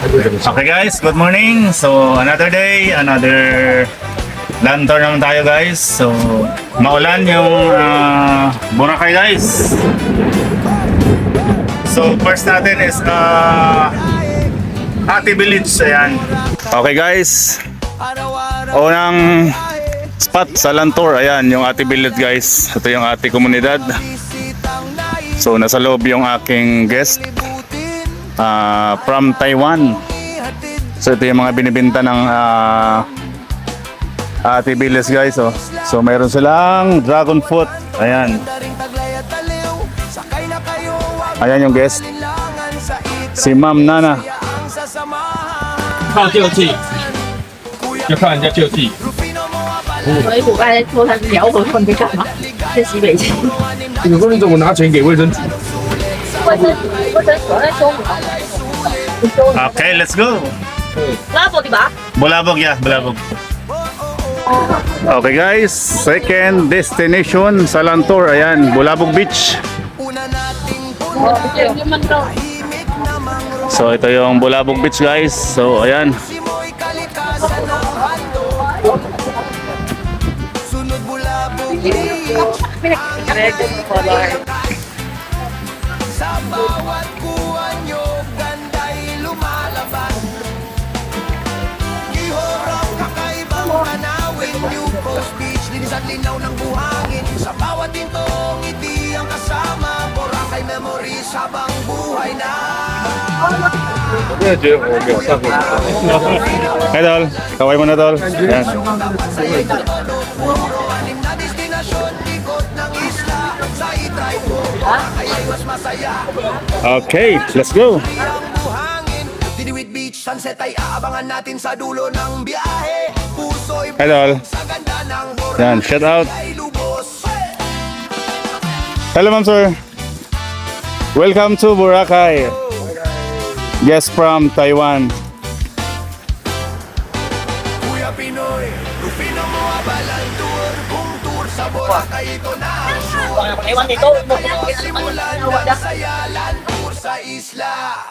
Okay guys, good morning. So another day, another land tour naman tayo guys. So maulan yung Boracay guys. So first natin is Ati Village. Ayan. Okay guys, unang spot sa land tour. Ayan yung Ati Village guys. Ito yung Ati Komunidad. So nasa loob yung aking guest from Taiwan. So ito yung mga binibenta ng Ati Village guys. Oh. So mayroon silang dragon fruit. Ayan. Ayan yung guest. Si Ma'am Nana. 靠救济，就靠人家救济。所以我刚才说他是聊我问你干嘛？在西北去。有时候你怎么拿钱给卫生局？卫生所在收我。Okay, let's go. Labo, di ba? Bulabog, yeah, Bulabog. Okay guys, second destination sa land tour. Ayan, Bulabog Beach. So ito yung Bulabog Beach guys. So ayan. Sa bawat kuha nyo, ganda'y lumalabas. Ihorang kakaibang tanawin, New Coast Beach, linis at linaw ng buhangin. Sa bawat tintong ngiti ang kasama, Boracay memories habang buhay na. 我真的觉得我没有上过。 Hey tol, kaway mo na tol. Ayan. Anim na destinasyon, ikot ng isla. Sa i-drive mo, Boracay ay mas masaya. Okay, let's go. Ang buhangin, Diniwit Beach, sunset ay aabangan natin sa dulo ng biyahe. Puso'y Hey tol. sa ganda ng Yan, shout out. ay lubos. Hello ma'am sir. Welcome to Boracay. Guest from Taiwan. Kuya Pinoy, Rufino mo abalan tour. Kung tour sa Boracay, ito na ang sure. Simulan ng sayalan, tour sa isla.